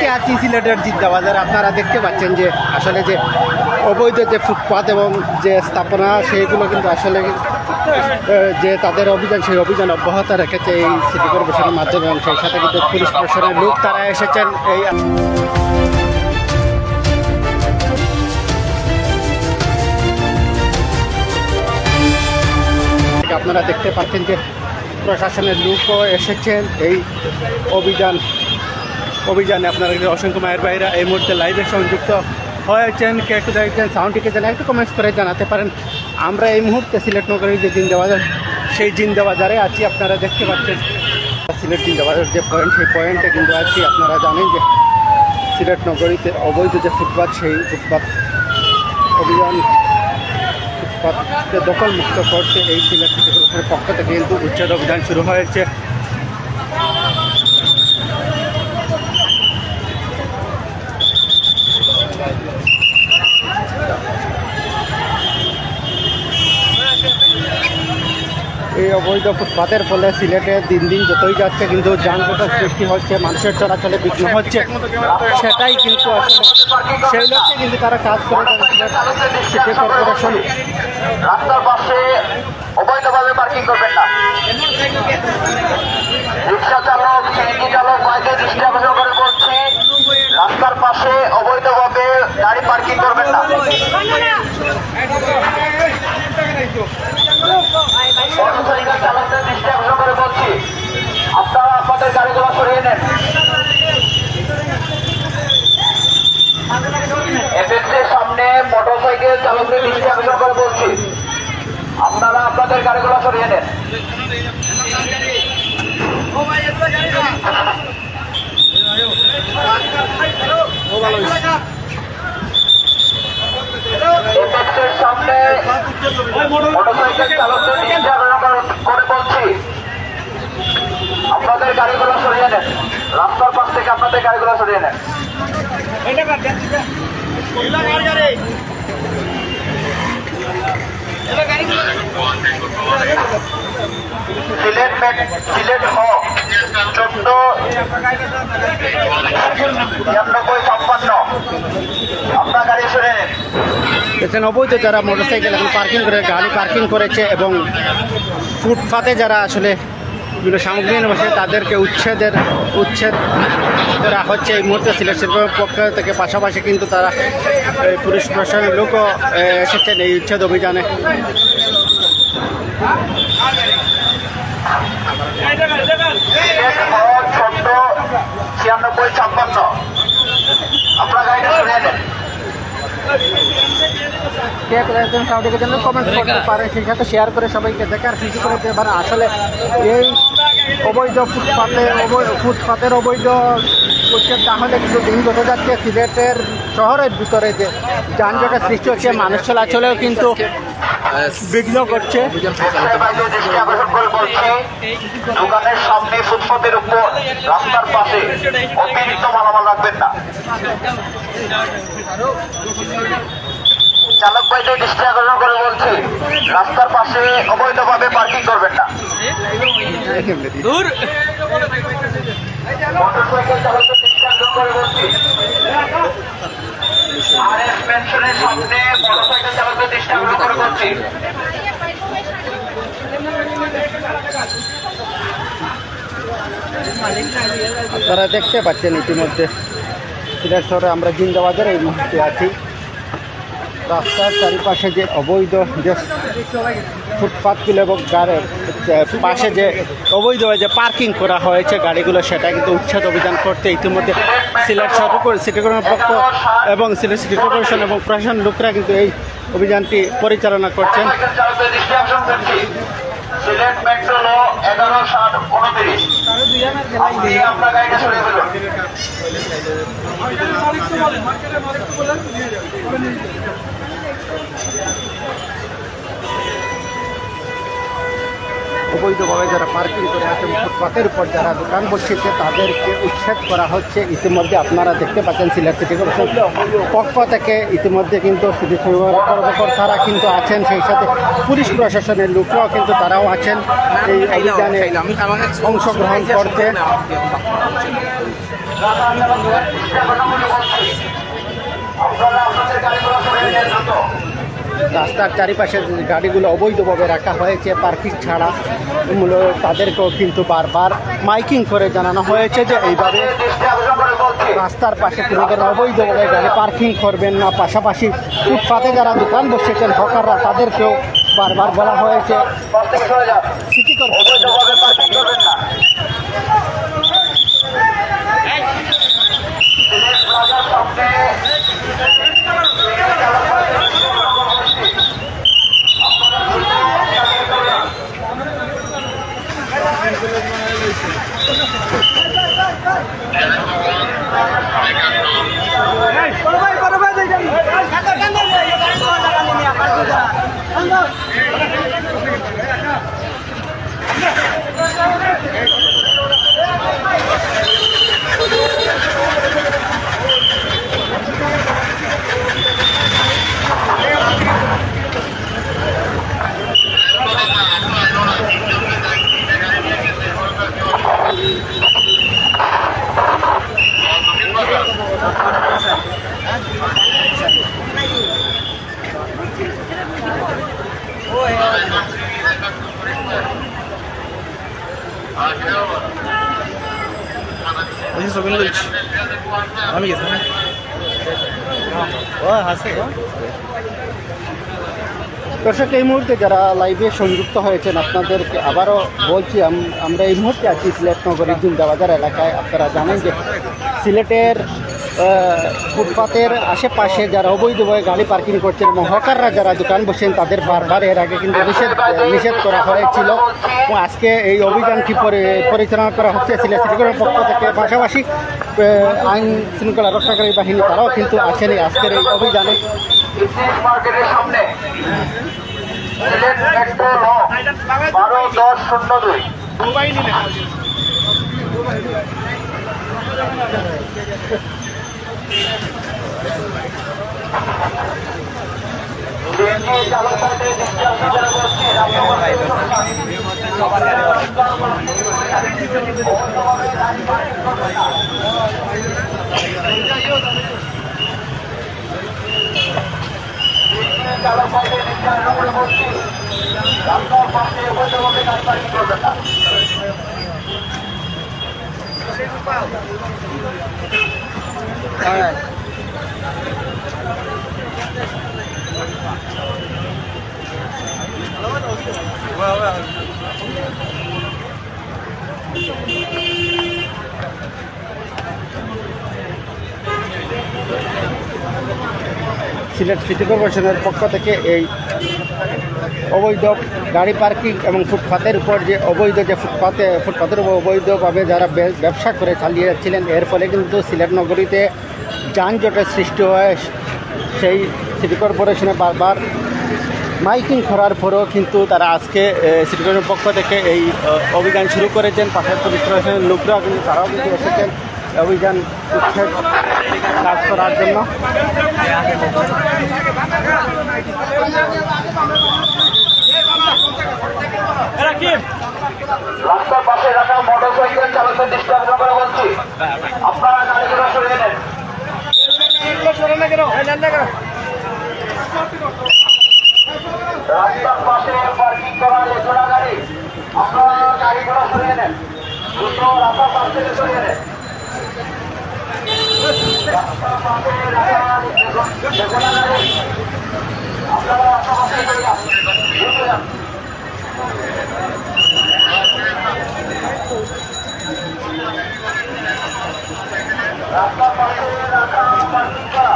মুহূর্তে আছি সিলেটের জিদ্দাবাজারে। আপনারা দেখতে পাচ্ছেন যে আসলে যে অবৈধ যে ফুটপাত এবং যে স্থাপনা সেইগুলো কিন্তু আসলে যে তাদের অভিযান সেই অভিযান অব্যাহত রেখেছে এই সিটি কর্পোরেশনের মাধ্যমে, এবং সেই সাথে কিন্তু পুলিশ প্রশাসনের লোক তারা এসেছেন। এই আপনারা দেখতে পাচ্ছেন যে প্রশাসনের লোকও এসেছেন এই অভিযানে। আপনারা অসংখ্য মায়ের ভাইরা এই মুহূর্তে লাইভে সংযুক্ত হয়েছেন। কে একটু দেখছেন সাউন্ডটিকে জানা একটু কমেন্টস করে জানাতে পারেন। আমরা এই মুহূর্তে সিলেট নগরীর যে জিন্দাবাজার সেই জিন্দাবাজারে আছি। আপনারা দেখতে পাচ্ছেন সিলেট জিন্দাবাজার যে পয়েন্ট সেই পয়েন্টে কিন্তু আছি। আপনারা জানেন যে সিলেট নগরীতে অবৈধ যে ফুটপাত সেই ফুটপাত অভিযান ফুটপাতকে দখলমুক্ত করতে এই সিলেট সিটি কর্পোরেশনের পক্ষ থেকে কিন্তু উচ্ছেদ অভিযান শুরু হয়েছে। এই অবৈধ ফুটপাতের ফলে সিলেটে দিন দিন যতই যাচ্ছে কিন্তু যানজটের সৃষ্টি হচ্ছে, মানুষের চলাচলে বিঘ্ন হচ্ছে। সেটাই কিন্তু সেই লক্ষ্যে কিন্তু তারা কাজ করে সিটি কর্পোরেশন। রাস্তার পাশে অবৈধভাবে পার্কিং করবেন না। রিক্সা চালক, সিএনজি চালক বাইকে দৃষ্টি আকর্ষণ করে বলছি, রাস্তার পাশে অবৈধভাবে গাড়ি পার্কিং করবেন না। চালকদের দৃষ্টি আকর্ষণ করে বলছি, আপনারা আপনাদের গাড়িগুলো সরিয়ে নেন। এফএক্সের সামনে মোটরসাইকেল চালকদের দৃষ্টি আকর্ষণ করে বলছি, আপনারা আপনাদের গাড়িগুলো সরিয়ে নেন। এফএক্সের সামনে মোটরসাইকেল চালকদের দৃষ্টি আকর্ষণ করে বলছি, আপনাদের গাড়িগুলো সরিয়ে নেন। রাস্তার পাশ থেকে আপনাদের গাড়িগুলো সরিয়ে নেন। সিলেট হ 14-93-56 আপনার গাড়ি সরিয়ে নেন। এখানে অবৈধ যারা মোটরসাইকেল এখন পার্কিং করে গাড়ি পার্কিং করেছে এবং ফুটপাতে যারা আসলে বিভিন্ন সামগ্রী নিয়ে বসে তাদেরকে উচ্ছেদ করা হচ্ছে এই মুহূর্তে সিলেট শিল্পের পক্ষ থেকে। পাশাপাশি কিন্তু তারা পুলিশ প্রশাসনের লোকও এসেছেন এই উচ্ছেদ অভিযানে। আপনার গাড়িটা সরিয়ে নেন। কে করেছেন সাউন্ডের জন্য কমেন্ট করতে পারেন, সেই সাথে শেয়ার করে সবাইকে দেখার সুযোগ করে দিতে পারেন। আসলে এই অবৈধ ফুটপাতের অবৈধ উচ্ছেদ তাহলে কিন্তু দিন যত যাচ্ছে সিলেটের শহরের ভিতরে যে যানজটের সৃষ্টি হচ্ছে, মানুষ চলাচলেও কিন্তু বিঘ্ন করছে। দোকানের সামনে ফুটপাতের উপর রাস্তার পাশে অতিরিক্ত মালামাল রাখবেন না। চালক ভাইদের দৃষ্টি আকর্ষণ করে বলছি, রাস্তার পাশে অবৈধভাবে পার্কিং করবেন না। মোটরসাইকেল চালকদের দৃষ্টি আকর্ষণ করে বলছি, আরএস পেনশনের সামনে মোটরসাইকেল চালকদের দৃষ্টি আকর্ষণ করে বলছি। আপনারা দেখতে পাচ্ছেন ইতিমধ্যে সিলেট শহরে আমরা জিন্দাবাজারে এই মুহূর্তে আছি। রাস্তার চারিপাশে যে অবৈধ যে ফুটপাথগুলো এবং গাড়ির পাশে যে অবৈধ যে পার্কিং করা হয়েছে গাড়িগুলো, সেটা কিন্তু উচ্ছেদ অভিযান করতে ইতিমধ্যে সিলেট সিটি কর্পোরেশনের পক্ষ এবং সিলেট সিটি কর্পোরেশন এবং প্রশাসন লোকরা কিন্তু এই অভিযানটি পরিচালনা করছেন। সিলেট মেট্রো ল 11/7/29 আপনার গাড়িটা সরিয়ে ফেলুন। অবৈধভাবে যারা পার্কিং করে আছেন ফুটপাতের উপর যারা দোকান বসেছে তাদেরকে উচ্ছেদ করা হচ্ছে। ইতিমধ্যে আপনারা দেখতে পাচ্ছেন সিলেট সিটি কর্পোরেশন পক্ষ থেকে ইতিমধ্যে কিন্তু সিটি কর্মকর্তারা কিন্তু আছেন, সেই সাথে পুলিশ প্রশাসনের লোকরাও কিন্তু তারাও আছেন এই অভিযানে অংশগ্রহণ করতে। রাস্তা চালকদের দৃষ্টি আকর্ষণ করে বলছি আপনারা আপনাদের গাড়িগুলো সরিয়ে নেন দ্রুত। রাস্তার চারিপাশে যে গাড়িগুলো অবৈধভাবে রাখা হয়েছে পার্কিং ছাড়া, মূলত তাদেরকেও কিন্তু বারবার মাইকিং করে জানানো হয়েছে যে এইভাবে দৃষ্টি আকর্ষণ করে বলছি রাস্তার পাশে কোনো ধরনের অবৈধভাবে গাড়ি পার্কিং করবেন না। পাশাপাশি ফুটপাতে যারা দোকান বসেছেন হকাররা, তাদেরকেও বারবার বলা হয়েছে বাস থেকে সরে যান, সিটি কর্পোরেশন অবৈধভাবে পার্কিং করবেন না। সিলেট প্লাজার সামনে আমি গেছি ও হাসে দর্শক, এই মুহূর্তে যারা লাইভে সংযুক্ত হয়েছেন আপনাদেরকে আবারও বলছি, আমরা এই মুহূর্তে আছি সিলেট নগরীর জিন্দাবাজার এলাকায়। আপনারা জানেন যে সিলেটের ফুটপাতের আশেপাশে যারা অবৈধভাবে গাড়ি পার্কিং করছেন এবং হকাররা যারা দোকান বসেন, তাদের বারবার এর আগে কিন্তু নিষেধ করা হয়েছিল। এবং আজকে এই অভিযানটি পরিচালনা করা হচ্ছে সিলেট সিটি কর্পোরেশনের পক্ষ থেকে। পাশাপাশি আইন শৃঙ্খলা রক্ষাকারী বাহিনী তারাও কিন্তু আছেনই আজকের এই অভিযানে। ইসিএস মার্কেটের সামনে সিলেট মেট্রো ল 12-10-02 সিএনজি চালকদের দৃষ্টি আকর্ষণ করে বলছি চালকদের দৃষ্টি আকর্ষণ করে বলছি রাস্তার পাশে অবৈধভাবে গাড়ি পার্কিং করবেন না। সিলেট সিটি কর্পোরেশনের পক্ষ থেকে এই অবৈধ গাড়ি পার্কিং এবং ফুটপাতের উপর যে অবৈধ যে ফুটপাতের উপর অবৈধভাবে যারা ব্যবসা করে চালিয়ে যাচ্ছিলেন, এর ফলে কিন্তু সিলেট নগরীতে যানজটের সৃষ্টি হয়। সেই সিটি কর্পোরেশনে বারবার মাইকিং করার পরেও কিন্তু তারা আজকে সিটি কর্পোরেশনের পক্ষ থেকে এই অভিযান শুরু করেছেন। পাশের পুলিশ প্রশাসনের লোকরাও কিন্তু তারাও কিন্তু এসেছেন অভিযান উচ্ছেদ কাজ করার জন্য। রাস্তার পাশে রাখা মোটরসাইকেল চালকদের দৃষ্টি আকর্ষণ করে বলছি আপনারা গাড়িগুলো সরিয়ে নেন। রাস্তার পাশে পার্কিং করা লেজোড়া গাড়ি, আপনারা গাড়িগুলো সরিয়ে নেন দ্রুত, রাস্তার পাশ থেকে সরিয়ে নেন। রাস্তার পাশে রাখা লেজোড়া গাড়ি, আপনারা রাস্তার পাশে সরিয়ে যান, দ্রুত যান। রাস্তার পাশে রাখা পার্কিং করা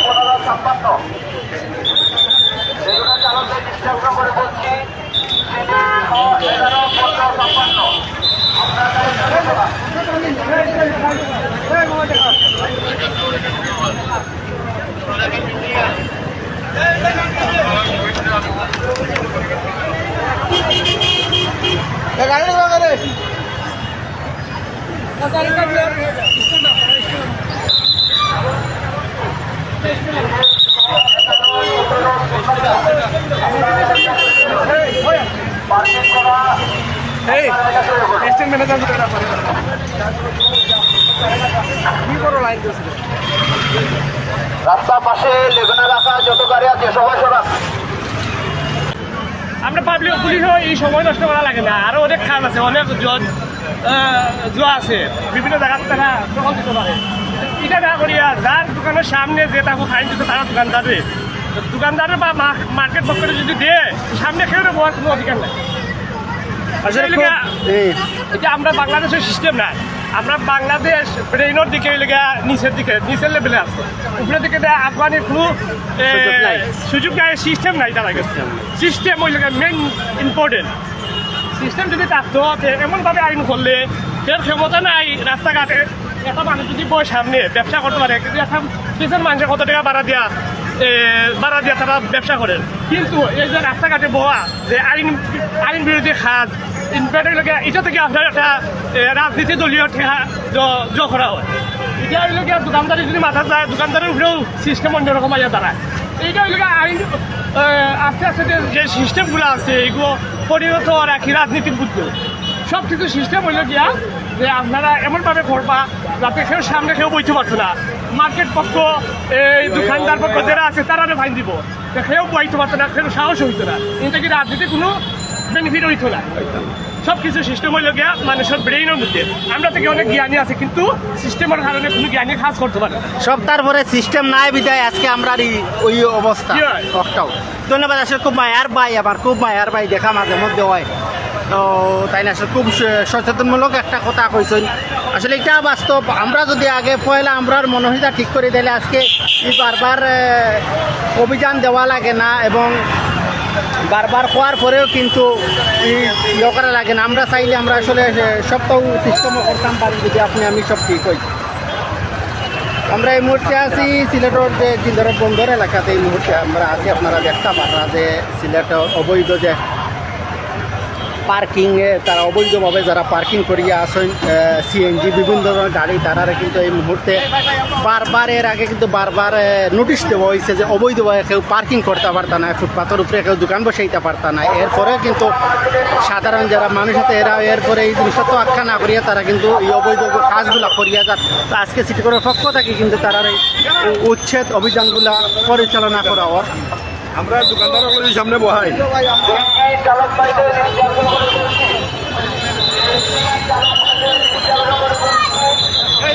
11-15-56 এগুলো চালকদের দৃষ্টি আকর্ষণ করে বলছি 11-15-56 আপনারা গাড়ি চালিয়ে যান। পার্কিং করা ম্যানেজার রাস্তার পাশে লেগুনা রাখা যত গাড়ি আছে সবাই সরান। আমরা পাবলিক পুলিশ এই সময় নষ্ট করা লাগে না, আরো অনেক খান আছে, অনেক জোয়া আছে, বিভিন্ন জায়গার তারা দখল দিতে পারে। এটা না করিয়া যার দোকানের সামনে যে তাকে ফাইন দিতে তারা দোকানদারের বা মার্কেট পক্ষে যদি দেয় সামনে খেয়ে বলার কোনো অধিকার নাই। আসলে এটা আমরা বাংলাদেশের সিস্টেম না, আমরা বাংলাদেশ ব্রেইনের দিকে লেগে নিচের লেভেলে আছে, উপরের দিকে আফগানের কোনো সুযোগ নাই, সিস্টেম নাই। তারা গেছে সিস্টেম ওই লেগে মেইন ইম্পর্টেন্ট। সিস্টেম যদি থাকতো এমনভাবে আইন করলে এর ক্ষমতা নাই রাস্তাঘাটে একটা মানুষ যদি বই সামনে ব্যবসা করতে পারে, কিন্তু একটা পিছন মানুষের কত টাকা ভাড়া দিয়া তারা ব্যবসা করেন। কিন্তু এই যে রাস্তাঘাটে বয়া যে আইন বিরোধী কাজ ইনভেটের লোক, এটা থেকে আপনার একটা রাজনীতি দলীয় যোগ করা হয়। এটা ওই লোক দোকানদারি যদি মাথা যায়, দোকানদারের উপরেও সিস্টেম অন্যরকম আইয়া তারা। এইটা ওই লোক আইন আস্তে আস্তে যে সিস্টেমগুলো আছে এইগুলো পরিণত রাখি রাজনীতির বুদ্ধি। সব কিছু সিস্টেম হইল গিয়া যে আপনারা এমনভাবে করবা যাতে কেউ সামনে কেউ বইতে পারতো না। মার্কেট পক্ষ এই দোকানদার পক্ষ যারা আছে তারা ফাইন দিব, কেউ বইতে পারতো না, কেউ সাহস হইতো না। এটা কি রাজনীতি কোনো বেনিফিট হইতো না। সব কিছু সিস্টেম হইল গিয়া মানুষের ব্রেইনের মধ্যে। আমরা থেকে অনেক জ্ঞানী আছে, কিন্তু সিস্টেমের কারণে কোনো জ্ঞানী কাজ করতে পারে না। সব তারপরে সিস্টেম নাই বিদায় আজকে আমরা ওই অবস্থা। ধন্যবাদ। আসলে খুব মায়ার ভাই, আমার খুব মায়ার ভাই, দেখা মাঝে মধ্যে হয় তো তাই না, আসলে খুব সচেতনমূলক একটা কথা কইছেন। আসলে এটা বাস্তব। আমরা যদি আগে পয়লা আমরার মনোহিতা ঠিক করে দিলে আজকে এই বারবার অভিযান দেওয়া লাগে না, এবং বারবার হওয়ার পরেও কিন্তু ইয়ে করা লাগে না। আমরা চাইলে আমরা আসলে সবটাও সিস্টেমও করতাম পারি যদি আমি সব ঠিক হই। আমরা এই মুহূর্তে আছি সিলেটের যে জিন্দর বন্দর এলাকাতে। এই মুহূর্তে আমরা আছি, আপনারা দেখতে পারা যে সিলেটের অবৈধ যে পার্কিংয়ে তারা অবৈধভাবে যারা পার্কিং করিয়া আসেন সিএনজি বিভিন্ন ধরনের গাড়ি, তারা কিন্তু এই মুহূর্তে বারবার এর আগে কিন্তু বারবার নোটিশ দেওয়া হয়েছে যে অবৈধভাবে কেউ পার্কিং করতে পারত না, ফুটপাথের উপরে কেউ দোকান বসাইতে পারত না। এরপরেও কিন্তু সাধারণ যারা মানুষ আছে এরা এরপরে এই জিনিসটা তো আখ্যা না করিয়া তারা কিন্তু এই অবৈধ কাজগুলো করিয়া যান। তো আজকে সিটি কর্পোরেশনের পক্ষ থেকে কিন্তু তারা এই উচ্ছেদ অভিযানগুলো পরিচালনা করা হয়। আমরা দোকানদারের সামনে বহাই চালক ভাইদের এই